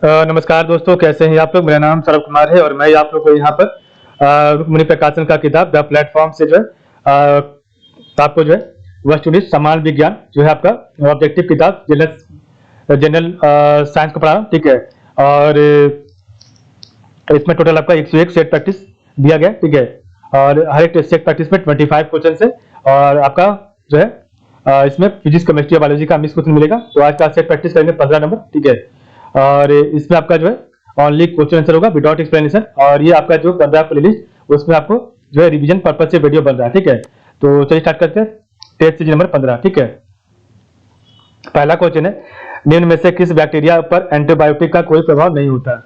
नमस्कार दोस्तों, कैसे हैं आप लोग। मेरा नाम सौरभ कुमार है और मैं आप लोग को यहाँ पर रुक्मिणी प्रकाशन का किताब द प्लेटफॉर्म से जो है आपको जो है वस्तु निष्ठ समान विज्ञान जो है आपका ऑब्जेक्टिव किताब जनरल जनरल साइंस को पढ़ा रहा हूं, ठीक है। और इसमें टोटल आपका 101 सेट प्रैक्टिस दिया गया, ठीक है। और हर एक सेट प्रैक्टिस में 25 क्वेश्चन है और आपका जो है इसमें फिजिक्स, केमिस्ट्री और बायोलॉजी का मिक्स क्वेश्चन मिलेगा। तो आज का सेट प्रैक्टिस करेंगे 15 नंबर, ठीक है। और इसमें आपका जो है ओनली क्वेश्चन आंसर होगा विदाउट एक्सप्लेनेशन। और ये आपका जो 15 प्लेलिस्ट उसमें आपको जो है रिवीजन पर्पज से वीडियो बन रहा है, ठीक है। तो चलिए स्टार्ट करते हैं। टेस्ट सीरीज नंबर 15, ठीक है। पहला क्वेश्चन है, निम्न में से किस बैक्टीरिया पर एंटीबायोटिक का कोई प्रभाव नहीं होता।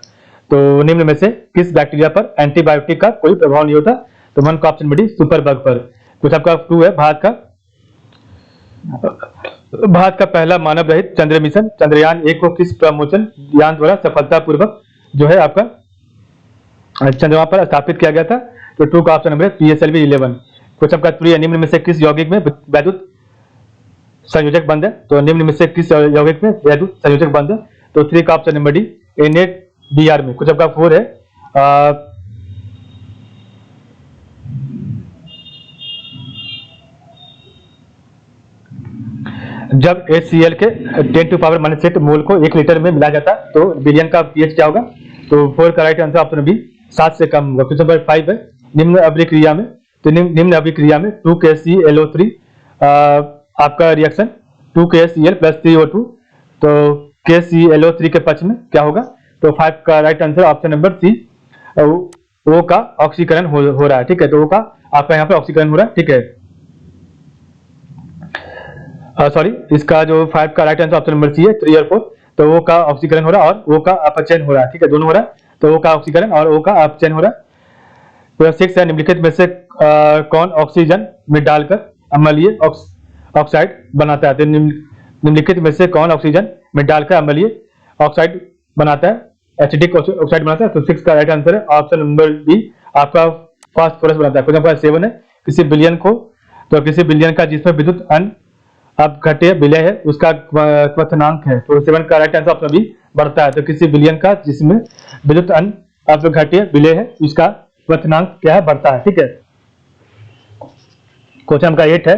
तो निम्न में से किस बैक्टीरिया पर एंटीबायोटिक का कोई प्रभाव नहीं होता। तो मन का ऑप्शन बी सुपर बग पर। कुछ आपका 2 है, भारत का पहला मानव रहित चंद्र मिशन चंद्रयान 1 को किस प्रमोचन यान द्वारा सफलतापूर्वक जो है आपका चंद्रमा पर स्थापित किया गया था। तो 2 का ऑप्शन नंबर है PSLV 11। कुछ आपका 3 निम्न में से किस यौगिक में वैद्युत संयोजक बंद है। तो निम्न में से किस यौगिक में वैद्युत संयोजक बंद है। तो 3 का ऑप्शन नंबर डी NADR में। कुछ आपका 4 है, जब HCl के 10⁻⁻⁶ मोल को 1 लीटर में मिलाया जाता है तो बिलियन का pH क्या होगा। तो 4 का राइट आंसर ऑप्शन बी 7 से कम होगा। क्वेश्चन नंबर 5 है, निम्न अभिक्रिया में। तो निम्न अभिक्रिया में 2KClO3 आपका रिएक्शन 2KCl + 3O2। तो KClO3 के पक्ष में क्या होगा। तो 5 का right answer option number C O का ऑक्सीकरण हो रहा है, ठीक है। तो O का आपका यहाँ पे ऑक्सीकरण हो रहा है, ठीक है। सॉरी, इसका जो 5 का right answer option number C है 3 और 4। तो O का ऑक्सीकरण हो रहा है और O का अपचयन हो रहा है, ठीक है। दोनों हो रहा है। तो O का ऑक्सीकरण और O का अपचयन हो रहा है। 6 है, निम्नलिखित में से कौन ऑक्सीजन में डालकर अम्लीय ऑक्साइड बनाता है। तो निम्नलिखित में से कौन ऑक्सीजन में डालकर अम्लीय ऑक्साइड बनाता है, एसिडिक ऑक्साइड बनाता है। तो 6 का राइट आंसर है ऑप्शन नंबर बी आपका फास्फोरस बनाता है। क्वेश्चन नंबर 7 है, किसी बिलियन का जिसमें विद्युत अपघट्य विलय है उसका क्वथनांक है। तो 7 का राइट आंसर ऑप्शन बी बढ़ता है। तो किसी बिलियन का जिसमें विद्युत अपघट्य विलय है उसका क्वथनांक क्या है, बढ़ता है, ठीक है। क्वेश्चन नंबर 8 है,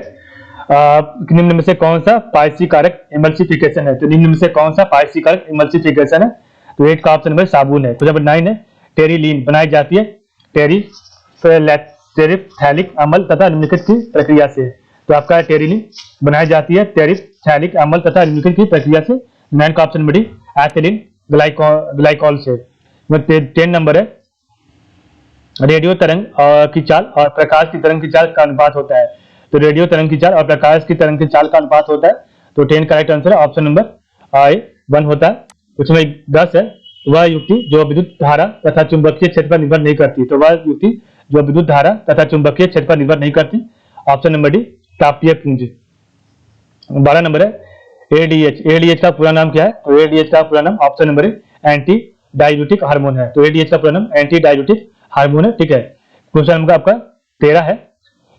निम्न में से कौन सा पायसी कारक इमल्सिफिकेशन है। तो निम्न में से कौन सा पायसी कारक इमल्सिफिकेशन है। तो 8 का ऑप्शन नंबर साबुन है। क्वेश्चन नंबर 9 है, टेरिलीन बनाई जाती है टेरिफ्थैलिक अम्ल तथा निम्नलिखित की प्रक्रिया से। तो आपका टेरिलीन बनाई जाती है टेरिफ्थैलिक अम्ल तथा निम्नलिखित की प्रक्रिया से। 9 का option number D ethylene glycol से। 10 नंबर है, रेडियो तरंग की चाल और प्रकाश की तरंग की चाल का अनुपात होता है। तो रेडियो तरंग की चाल और प्रकाश की तरंग की चाल का अनुपात होता है। तो 10 का राइट आंसर है ऑप्शन नंबर आई 1 होता है। उसमें 10 है, वह युक्ति जो विद्युत धारा तथा चुंबकीय क्षेत्र पर निर्भर नहीं करती। तो वह युक्ति जो विद्युत धारा तथा चुंबकीय क्षेत्र पर निर्भर नहीं करती, ऑप्शन नंबर डी तापीय पुंज। 12 नंबर है, ADH का पूरा नाम क्या है। तो ADH का पूरा नाम option number anti diuretic hormone है। तो ADH का पूरा नाम एंटी डाययूरेटिक हार्मोन है, ठीक है। क्वेश्चन नंबर आपका 13 है,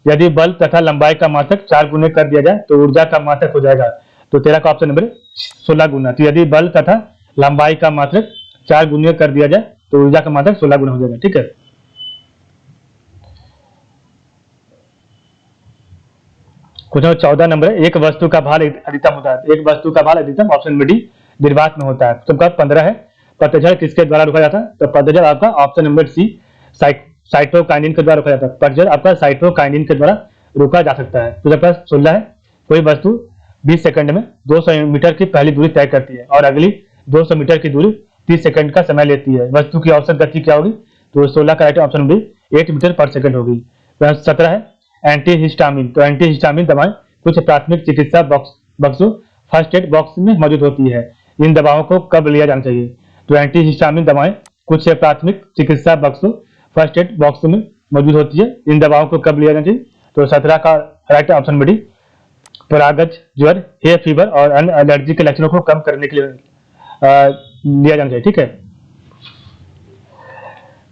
यदि बल तथा लंबाई का मात्रक 4 गुने कर दिया जाए तो ऊर्जा का मात्रक हो जाएगा। तो 13 का ऑप्शन नंबर 16 गुना। तो यदि बल तथा लंबाई का मात्रक 4 गुने कर दिया जाए तो ऊर्जा का मात्रक 16 गुना हो जाएगा, ठीक है। क्वेश्चन 14 नंबर है, एक वस्तु का भार अधिकतम होता है। एक वस्तु का भार अधिकतम ऑप्शन नंबर डी निर्वात में होता है। तो 15 है, पतझड़ किसके द्वारा रोका जाता है। तो पतझड़ आपका ऑप्शन नंबर सी साइटोकाइनिन के द्वारा रोका जाता है। पतझड़ आपका साइटोकाइनिन के द्वारा रोका जा सकता है। तो आपका 16 है, कोई वस्तु 20 सेकंड में 200 मीटर की पहली दूरी तय करती है और अगली 200 मीटर की दूरी 30 सेकंड का समय लेती है। वस्तु की औसत गति क्या होगी। तो 16 का राइट ऑप्शन नंबर 8 मीटर पर सेकंड होगी। 17 है, एंटीहिस्टामिन। तो एंटीहिस्टामिन दवाएं कुछ प्राथमिक चिकित्सा बक्सों फर्स्ट एड बॉक्स में मौजूद होती है। इन दवाओं को कब लिया जाना चाहिए। तो एंटीहिस्टामिन दवाएं कुछ प्राथमिक चिकित्सा बक्सों फर्स्ट एड बॉक्स में मौजूद होती है। इन दवाओं को कब लिया जाना चाहिए। तो 17 का राइट ऑप्शन नंबर डी परागज ज्वर, हे फीवर और अन्य एलर्जी के लक्षणों को कम करने के लिए लिया जाना चाहिए, ठीक है।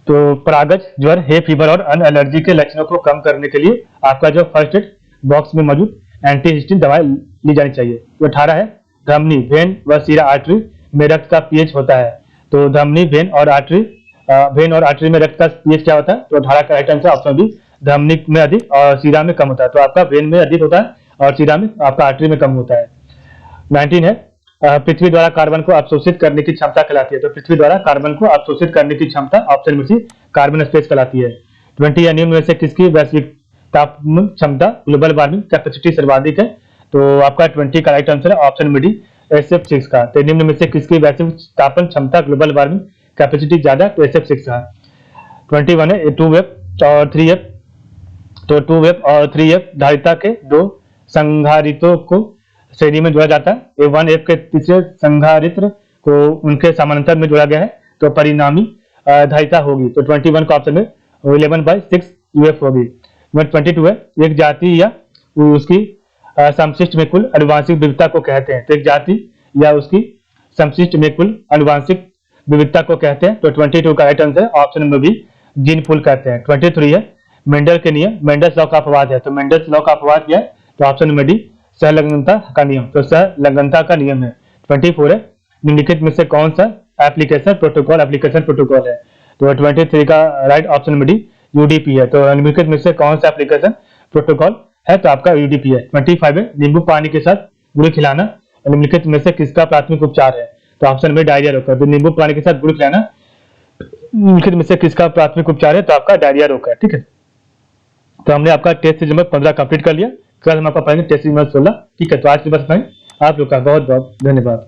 तो परागज ज्वर, हे फीवर और अन्य एलर्जी के लक्षणों को कम करने के लिए आपका जो फर्स्ट एड बॉक्स में मौजूद एंटीहिस्टिन दवाएं ली जानी चाहिए। तो 18 है, धमनी वेन व सीरा आर्टरी में रक्त का पीएच होता है। तो धमनी, वेन और आर्टरी में रक्त का पीएच क्या होता है? तो 18 का राइट आंसर ऑप्शन बी, धमनी में अधिक और सीरा में कम होता है। तो आपका वेन में अधिक होता है और सीरा में आपका आर्टरी में कम होता है। 19 है पृथ्वी द्वारा कार्बन को अवशोषित करने की क्षमता कहलाती है। तो पृथ्वी द्वारा कार्बन को अवशोषित करने की क्षमता ऑप्शन में सी, कार्बन स्पेस कहलाती है। 20 है निम्न में से किसकी वैश्विक तापमान क्षमता, ग्लोबल वार्मिंग कैपेसिटी सर्वाधिक है? तो आपका 20 का राइट आंसर है ऑप्शन में डी, SF6 का। तो निम्न में से किसकी वैश्विक तापमान क्षमता, ग्लोबल वार्मिंग कैपेसिटी ज्यादा? तो SF6 का। 21 है 2F और 3F। तो 2F और 3F धारिता के दो संधारित्रों को श्रेणी में जोड़ा जाता है। 1F के तीसरे संधारित्र को उनके समानांतर में जोड़ा गया है, तो परिणामी धारिता होगी। तो 21 का ऑप्शन में 11/6 UF होगी। 22 है एक जाति या उसकी समशिष्ट में कुल आनुवंशिक विविधता को कहते हैं। तो एक जाति या उसकी समशिष्ट में कुल आनुवंशिक विविधता को कहते हैं। तो 22 का राइट आंसर ऑप्शन में भी जीन पूल कहते हैं। 23 है मेंडल के नियम, मेंडल्स लॉ का अपवाद है। तो मेंडल्स लॉ का अपवाद क्या है? तो ऑप्शन में डी, सहलंघनता का नियम। तो सहलंघनता का नियम है। 24 है निम्नलिखित में से कौन सा एप्लीकेशन प्रोटोकॉल है? तो 23 का राइट ऑप्शन में डी, UDP है। तो निम्नलिखित में से कौन सा एप्लीकेशन प्रोटोकॉल है? तो आपका UDP है। 25 है नींबू पानी के साथ गुड़ खिलाना निम्नलिखित में से किसका प्राथमिक उपचार है? तो ऑप्शन में डायरिया रोग का। तो नींबू पानी के साथ गुड़ खिलाना निम्नलिखित में से किसका प्राथमिक उपचार है? तो आपका डायरिया रोग का। ठीक है, तो हमने आपका टेस्ट सीरीज नंबर 15 कंप्लीट कर लिया। कल हम आपका पढ़ेंगे टेस्ट सीरीज नंबर 16। ठीक है, तो आज के बस में आप लोग का बहुत बहुत धन्यवाद।